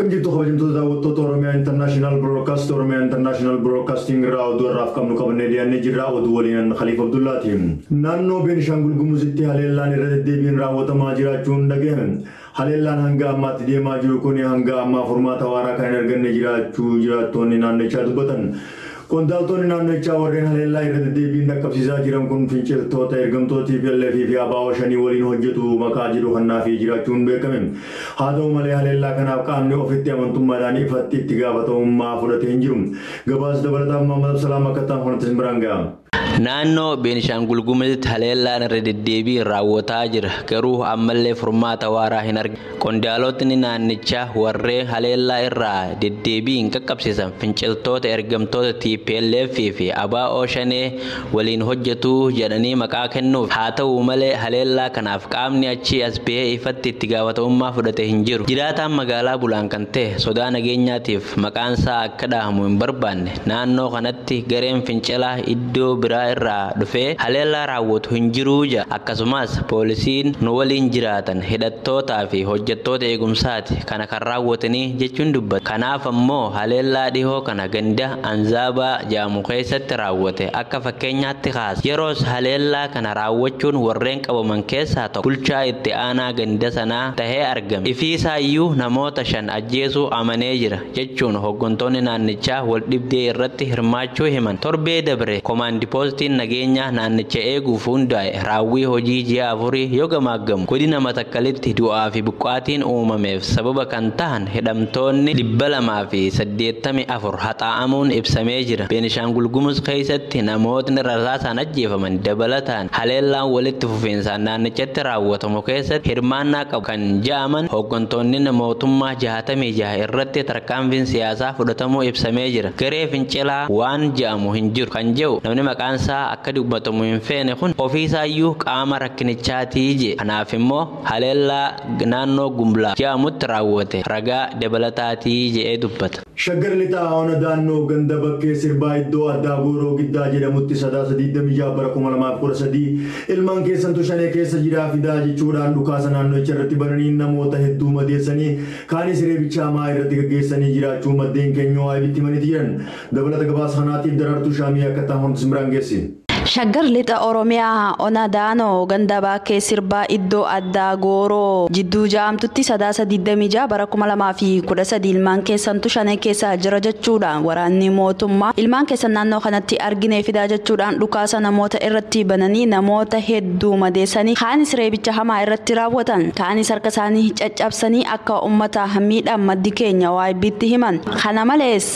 Akkam jirtu kabajamtoota daawwattoota Oromiyaa International Broadcasting irraa oduu har'aaf qabnu qabannee dhiyaannee jirra. Oduu waliin Khalifa Abdullaati. Naannoo Beenishaangul Gumuzitti haleellaan irra deddeebiin raawwatamaa jiraachuun dhagahame. Haleellaan hanga ammaatti deemaa jiru kun hanga ammaa furmaata waaraa kan hin arganne jiraachuu jiraattonni naannichaa dubbatan. Qondaaltonni naannichaa warreen haleellaa irra deddeebiin dhaqqabsiisaa jiran kun finciltoota ergamtootii fi abaa'oo shanii waliin hojjetu maqaa jedhu kannaafii jiraachuun beekame. Haa ta'u malee haleellaa kanaaf qaamni ofitti amantummaadhaan ifatti itti gaafatamummaa fudhatee hin jiru. Gabaasa dabalataa Muhammad Salaam akka ta'an kanatti biraan ga'a. Naannoo Beenishaangul Gumuzitti haleellaan irra deddeebiin raawwataa jira. Garuu ammallee furmaata waaraa hin argine. Qondaaltonni naannichaa warreen haleellaa irraa deddeebiin qaqqabsiisan finciltoota ergamtoota TPLF fi abaa'oo shanee waliin hojjetu jedhanii maqaa kennuuf. Haa ta'u malee haleellaa kanaaf qaamni achii as bahee ifatti itti gaafatamummaa fudhatee hin jiru. Jiraataan magaalaa bulaan kan ta'e sodaa nageenyaatiif maqaan isaa akka dhahamu hin barbaanne naannoo kanatti gareen fincilaa iddoo biraa irraa dhufee haleellaa raawwatu hin jiru jedha. Akkasumas poolisiin nu waliin jiraatan hidhattootaa fi hojjettoota eegumsaati kana kan raawwatanii jechuun dubbata. Kanaaf ammoo haleellaa dhihoo kana ganda Anzaabaa jedhamu keessatti raawwate akka fakkeenyaatti kaasa. Yeroos haleellaa kana raawwachuun warreen qabaman keessaa tokko bulchaa itti aanaa ganda sanaa tahee argame. Ifiisaayyuu namoota 5 ajjeesuu amanee jira jechuun hooggantoonni naannichaa wal dhibdee irratti hirmaachuu himan. Torbee dabre komaandi poostiin nageenya naannicha eeguuf hundaa'e raawwii hojii ji'a 4 yoo gamaaggamu godina Matakkalitti du'aa fi buqqaatiin uumameef sababa kan tahan hidhamtoonni 284 haxaa'amuun ibsamee jira. Beenishaangul Gumuz keessatti namootni rasaasaan ajjeefaman dabalataan haleellaan walitti fufiinsaan naannichatti raawwatamu keessatti hirmaannaa qabu kan jedhaman hooggantoonni mootummaa 66 irratti tarkaanfiin siyaasaa fudhatamuu ibsamee jira. Garee fincilaa waan jedhamu hin jiru kan jedhu namni maqaan isaa akka dubbatamu hin feene kun ofiisaayyuu qaama rakkinichaatii jedhe. Kanaaf immoo haleellaa naannoo Gumlaa jedhamutti raawwate ragaa dabalataatii jedhee dubbata. Shaggar lixaa ona daannoo ganda bakkee sirbaa iddoo addaa gooroo giddaa jedhamutti sadaasa 26 bara 2013 ilmaan keessantu shanee keessa jiraa fidaa jechuudhaan dhukaasa naannocha irratti bananii namoota hedduu madeessanii kaanis reebicha hamaa irratti gaggeessanii jiraachuu maddeen keenya OIB himanii jiran. Dabalata gabaasa kanaatiif Darartuu Shaamii akka ta'an Simraan geessi. Shaggar lixa Oromiyaa ona daanoo ganda bakkee sirbaa iddoo addaa gooroo jidduu jaamtutti sadaasa 26 bara 2013 ilmaan keessantu shanee keessa jira jechuudhaan waraanni mootummaa ilmaan keessan naannoo kanatti arginee fidaa jechuudhaan dhukaasa namoota irratti bananii namoota hedduu madeessanii kaanis reebicha hamaa irratti raawwatan kaanis harka isaanii caccabsanii akka ummata miidhaan maddi keenya OIB'tti himan. Kana malees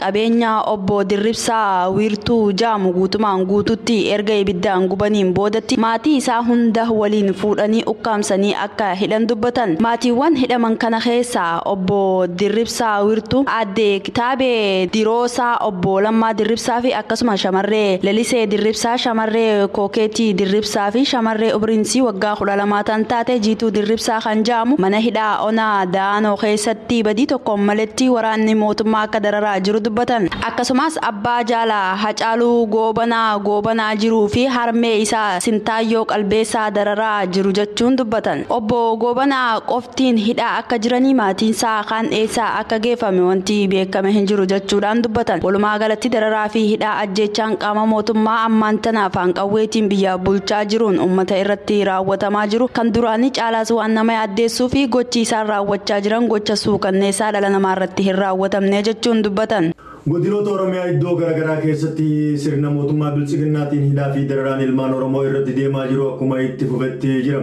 qabeenya obbo Dirribsaa wiirtuu jaamu guutumaan guututti erga ibiddaan gubaniin boodatti maatii isaa hunda waliin fuudhanii ukkaamsanii akka hidhan dubbatan. Maatiiwwan hidhaman kana keessaa obbo Dirribsaa wiirtuu aadde Kitaabee Diroosaa obbo Lammaa Dirribsaa fi akkasuma shamarree Lelisee Dirribsaa shamarree Kookeetii Dirribsaa fi shamarree Ubriinsii waggaa 12 tan taate Jiituu Dirribsaa kan jedhamu mana hidhaa ona daanoo keessatti badii tokkoon maletti waraanni mootummaa akka dararaa jiru dubbatan. Akkasumas abbaa jaalaa Hacaaluu Goobanaa jiruu fi harmee isaa Sintaayyoo Qalbeessaa dararaa jiru jechuun dubbatan. Obbo Goobanaa qoftiin hidhaa akka jiranii maatiin isaa kan eessaa akka geeffame wanti beekame hin jiru jechuudhaan dubbatan. Walumaa galatti dararaa fi hidhaa ajjechaan qaama mootummaa ammaan tana afaan qawweetiin biyya bulchaa jiruun uummata irratti raawwatamaa jiru kan duraanii caalaas waan nama yaaddeessuu fi gochi isaan raawwachaa jiran gocha suukanneessaa dhala namaa irratti hin raawwatamne jechuun dubbatan. Godinoota Oromiyaa iddoo garaagaraa keessatti sirna mootummaa bilchiginnaatiin hidhaa fi dararaan ilmaan Oromoo irratti deemaa jiru akkuma itti fufetti jira.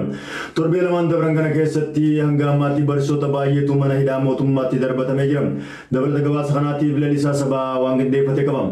Torbee lamaan dabran kana keessatti hanga ammaatti barsiisota baay'eetu mana hidhaa mootummaatti darbatamee jira. Dabalata gabaasa kanaatiif lalisaa sabaa waan qindeeffate qaba.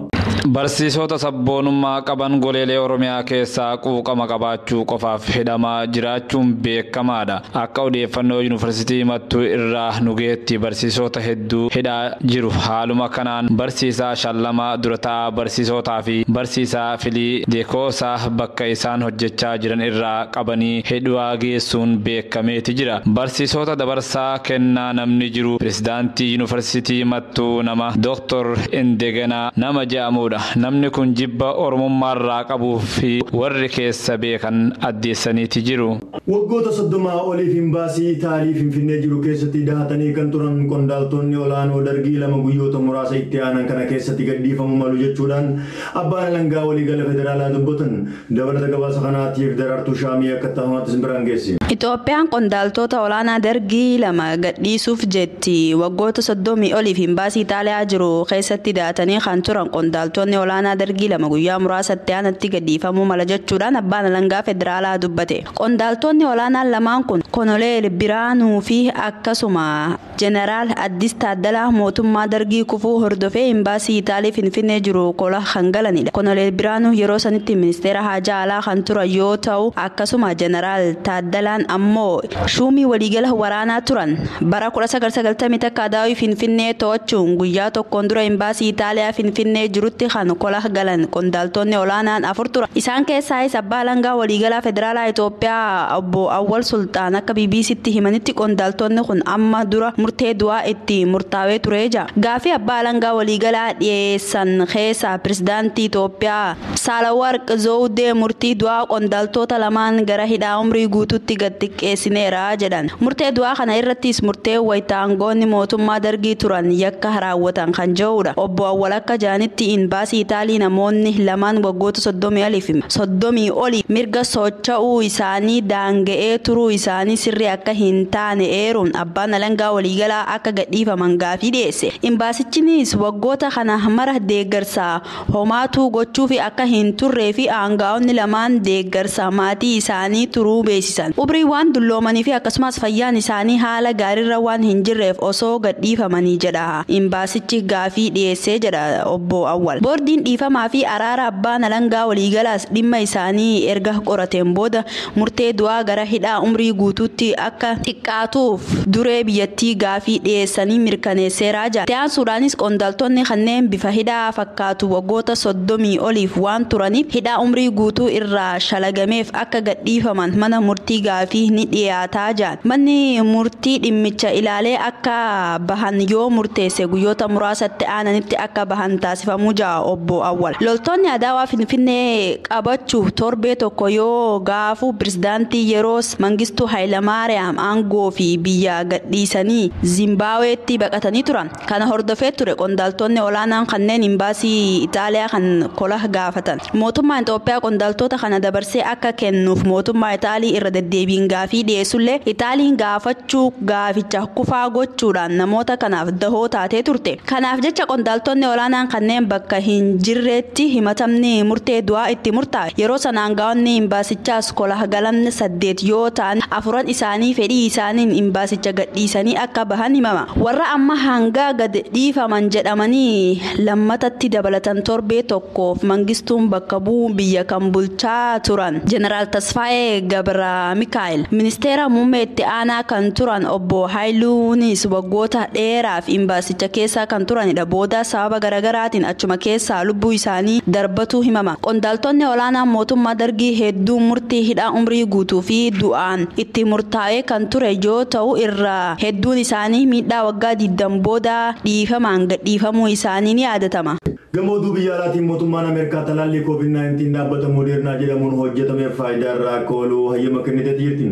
Barsiisota sabboonummaa qaban goleelee Oromiyaa keessaa quuqama qabaachuu qofaaf hidhamaa jiraachuun beekamaadha. Akka odeeffannoo Yuunivarsiitii Mattuu irraa nugeetti barsiisota hedduu hidhaa jiru. Haaluma kanaan barsiisaa Shallamaa Durataa barsiisotaa fi barsiisaa Filii Deekoosaa bakka isaan hojjechaa jiran irraa qabanii hidhaa geessuun beekameeti jira. Barsiisota dabarsaa kennaa namni jiru pirezidaantii Yuunivarsiitii Mattuu nama Dr. Indeganaa nama jedhamu jechuudha. Namni kun jibba Oromummaarraa qabuu fi warri keessa beekan addeessaniiti jiru. Waggoota 30 oliif imbaasii Itaalii Finfinnee jiru keessatti dahatanii kan turan qondaaltonni olaanoo dargii lama guyyoota muraasa itti aanan kana keessatti gadhiifamuu malu jechuudhaan abbaan alangaa waliigala federaalaa dubbatan. Dabalata gabaasa kanaatiif Daraartuu Shaamii akka ta'umaatti biraan geessi. Itoophiyaan qondaaltota olaanaa dargii lama gadhiisuuf jetti. Waggoota 30 oliif imbaasii Itaaliyaa jiru keessatti dahatanii kan turan qondaaltonni olaanaa dargii lama guyyaa muraasa itti aanatti gadhiifamuu mala jechuudhaan abbaan alangaa federaalaa dubbate. Qondaaltonni olaanaan lamaan kun Konoleel Biraanuu fi akkasuma Jeneraal Addis Taaddalaa mootummaa dargii kufuu hordofee imbaasii Itaalii Finfinnee jiru kola hangalanidha. Konoleel Biraanuu yeroo sanitti ministeera haajaa alaa kan turan yoo ta'u akkasuma Jeneraal Taaddalaan ammoo shuumii waliigala waraanaa turan. Bara 1990 akka daawii Finfinnee to'achuun guyyaa tokkoon dura imbaasii Itaaliyaa Finfinnee jirutti kan kola galan qondaaltonni olaanaan 4 tura. Isaan keessaayis abbaa alangaa waliigalaa federaalaa Itoophiyaa obbo Awwal Sultaan akka BBCtti himanitti qondaaltonni kun amma dura murtee du'aa itti murtaawee turee jira. Gaafii abbaa alangaa waliigalaa dhiyeessan keessa pirezidaantii Itoophiyaa Saalawarq Zawudee murtii du'aa qondaaltota lamaan gara hidhaa umrii guutuutti gad xiqqeessineera jedhan. Murtee du'aa kana irrattis murtee wayitaangoonni mootummaa dargii turan yakka raawwatan kan jirudha. Obbo Awwal akka jaanitti imbaasii Itaalii namoonni lamaan waggoota 30 oli mirga socho'uu isaanii daanga'ee turuu isaanii sirrii akka hin taane eeruun abbaan alangaa waliigalaa akka gadhiifaman gaafii dhiyeesse. Imbaasichinis waggoota kana mara deeggarsa homaatuu gochuu fi akka hin turree fi aangaa'onni lamaan deeggarsa maatii isaanii turuu beeksisan. Umrii waan dulloomanii fi akkasumas fayyaan isaanii haala gaariirra waan hin jirreef osoo gadhiifamanii jedha. Imbaasichi gaafii dhiyeessee jedha obbo Awwal. Boordiin dhiifamaa fi araara abbaan alangaa waliigalaas dhimma isaanii erga qorateen booda murtee du'aa gara hidhaa umrii guutuutti akka xiqqaatuuf duree biyyattii gaafii dhiyeessanii mirkaneesseeraa jira. Taasisuudhaanis qondaaltonni kanneen bifa hidhaa fakkaatu waggoota 30 oliif waan turaniif hidhaa umrii guutuu irraa shalagameef akka gadhiifaman mana murtii gaafii ni dhiyaataa jira. Manni murtii dhimmicha ilaalee akka bahan yoo murteesse guyyoota muraasatti aananitti akka bahan taasifamuu jira obbo Awwal. Loltoonni adaawaa Finfinnee qabachuuf torbee tokko yoo gaafu pirezidaantii yeroos Mangistuu Hayilamaariyaam aangoo fi biyya gadhiisanii Zimbaaweetti baqatanii turan. Kana hordofee ture qondaaltonni olaanaan kanneen imbaasii Itaaliyaa kan kola gaafatan. Mootummaan Itoophiyaa qondaaltota kana dabarsee akka kennuuf mootummaa Itaalii irra deddeebiin gaafii dhiyeessullee Itaaliin gaafachuu gaaficha kufaa gochuudhaan namoota kanaaf dahoo taatee turte. Kanaaf jecha qondaaltonni olaanaan kanneen bakka hin jirreetti himatamni murtee du'aa itti murtaa'e. Yeroo sanaan gaa'onni imbaasichaas kola galan 8 yoo ta'an 4 isaanii fedhii isaaniin imbaasicha gadhiisanii akka bahan himama. Warra amma hanga gad dhiifaman jedhamanii lammatatti dabalatan torbee tokkoof Mangistuun bakka bu'uu biyya kan bulchaa turan Jeneraal Tasfaayee Gabra Mikaa'el, ministeera muummee itti aanaa kan turan obbo Haayiluunis waggoota dheeraaf imbaasicha keessa kan turanidha. Booda sababa garaagaraatiin achuma keessaa lubbuu isaanii darbatu himama. Qondaaltonni olaanaan mootummaa dargii hedduu murtii hidhaa umrii guutuu fi du'aan itti murtaa'ee kan ture yoo ta'u irraa hedduun isaanii miidhaa waggaa 20 booda dhiifamaan gadhiifamuu isaanii ni yaadatama. Gamooduu biyya alaatiin mootummaan Ameerikaa talaallii COVID-19 dhaabbata Moderna jedhamuun hojjetameef faayidaa irraa akka oolu hayyama kennitee jirti.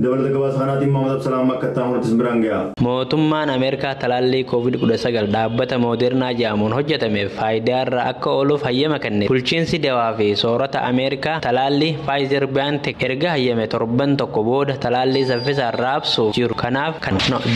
Dabalata gabaasa kanaatiin Maamad Absalaam akka ta'amuunis biraan ga'a. Mootummaan Ameerikaa talaallii COVID-19 dhaabbata Moderna jedhamuun hojjetameef faayidaa irraa akka ooluuf hayyama kenne. Bulchiinsi dawaa fi soorata Ameerikaa talaallii Pfizer BioNTech erga hayyame torban tokko booda talaallii saffisaan raabsuuf jiru. Kanaaf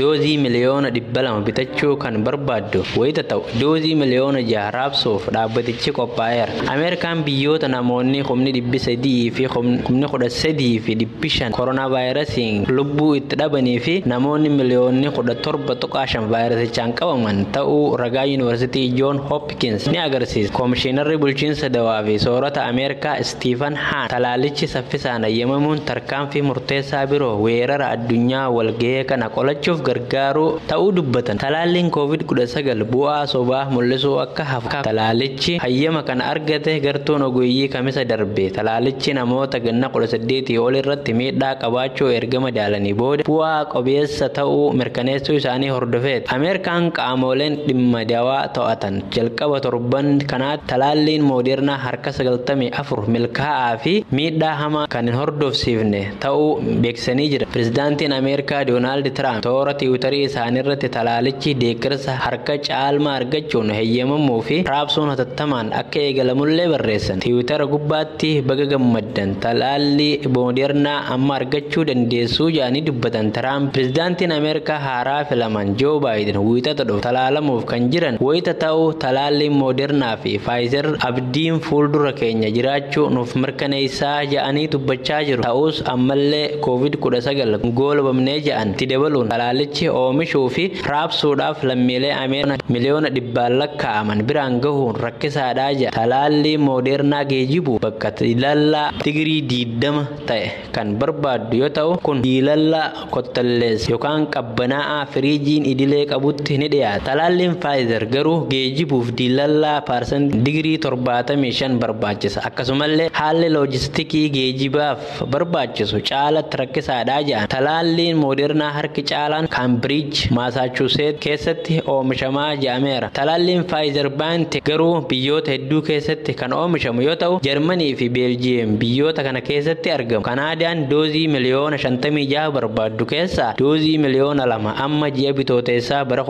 doozii miliyoona 200 bitachuu kan barbaaddu wayita ta'u doozii miliyoona 6 raabsuuf dhaabbatichi qophaa'eera. Ameerikaan biyyoota namoonni humni 300 fi humni 13 fi 500 koronaa vaayirasiin lubbuu itti dhabanii fi namoonni miliyoonni 17.5 vaayirasichaan qabaman ta'uu ragaa yuunivarsiitii John Hopkins ni agarsiisa. Koomishinarri bulchiinsa dawaa fi soorata Ameerikaa Stephen Hahn talaallichi saffisaan hayyamamuun tarkaanfii murteessaa biroo weerara addunyaa walgahii kana qolachuuf gargaaru ta'uu dubbatan. Talaalliin COVID-19 bu'aa sobaa mul'isuu akka hafu talaalichi hayyama kan argate gartuun ogeeyyii kamisa darbe talaalichi namoota ganna 18 ol irratti miidhaa qabaachuu erga madaalanii booda bu'aa qabeessa ta'uu mirkaneessuu isaanii hordofeet. Ameerikaan qaamoleen dhimma dawaa to'atan jalqaba torban kanaatti talaalliin Moderna harka 94 milkaa'aa fi miidhaa hamaa kan hin hordofsiifne ta'uu beeksisanii jira. Pirezidaantiin Ameerikaa Doonaald Tiraamp toora tiwiitarii isaanii irratti talaalichi deeggarsa harka caalmaa argachuun heeyyamamuu fi raabsuun hatattamaan akka eegalamullee barreessan. Tiwiitara gubbaatti baga gammaddan talaallii Moderna amma argachuu dandeessuu jedhanii dubbatan Tiraamp pirezidaantiin Ameerikaa haaraa filaman Joo Baayiden wiixata dhufu talaalamuuf kan jiran wayita ta'uu talaalliin Modernaa fi Pfizer abdiin fuuldura keenya jiraachuu nuuf mirkaneessaa jedhanii dubbachaa jiru. Ta'us ammallee COVID-19 goolabamnee jedhan itti dabaluun talaalichi oomishuu fi raabsuudhaaf lammiilee Ameerikaa miliyoona dhibbaan lakkaa'aman biraan gahuun rakkisaadhaa jedha. Talaallii Modernaa geejjibu bakka diilallaa digirii 20 ta'e kan barbaaddu yoo ta'u kun diilallaa kottallees yookaan qabbanaa'aa firiijiin idilee qabutti ni dhiyaata. Talaalliin Pfizer garuu geejjibuuf diilallaa digirii 75 barbaachisa. Akkasumallee haalli loojistikii geejjibaaf barbaachisu caalatti rakkisaadhaa jedhan. Talaalliin Modernaa harki caalaan Cambridge Massachusetts keessatti oomishamaa jedhameera. Talaalliin Pfizer BioNTech garuu biyyoota hedduu keessatti kan oomishamu yoo ta'u Jarmanii fi Beeljiyeem biyyoota kana keessatti argamu. Kanaadaan doozii miliyoona 56 barbaaddu keessaa doozii miliyoona 2 amma ji'a bitooteessaa bara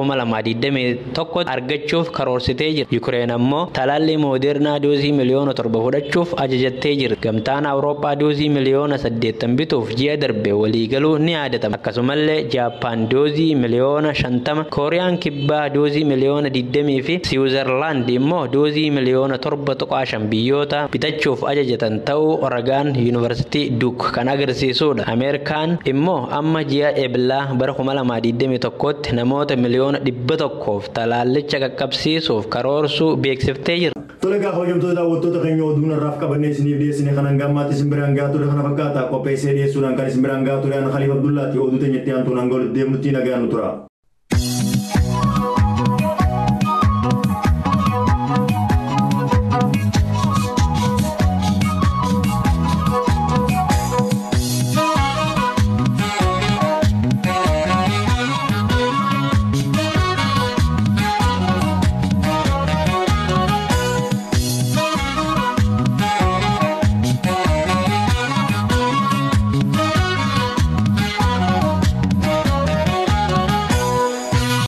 2021 argachuuf karoorsitee jirti. Yukreen ammoo talaallii Modernaa doozii miliyoona 7 fudhachuuf ajajattee jirti. Gamtaan Awurooppaa doozii miliyoona 8 bituuf ji'a darbe waliigaluu ni yaadatama. Akkasumallee Jaappaan doozii miliyoona 50, Kooriyaan kibbaa doozii miliyoona 20 fi Siwiizerlaand immoo doozii miliyoona 7.5 biyyoota bitachuuf ajajatan ta'uu Oregon University Duke kan agarsiisudha. Ameerikaan immoo amma ji'a eebilaa bara 2021tti namoota miliyoona 100 talaallicha qaqqabsiisuuf karoorsuu beeksiftee jirti. Tolega hojjetoota daawwattoota keenya oduun irraaf qabannee isiniif dhiyeessine kanan gammaatti isin biraan gahaa ture kana fakkaata qopheessee dhiyeessuudhaan kan isin biraan gahaa ture Khalifa Abdullaati oduu teenyatti aantuun hanga walitti deemnutti nagaan nu tura.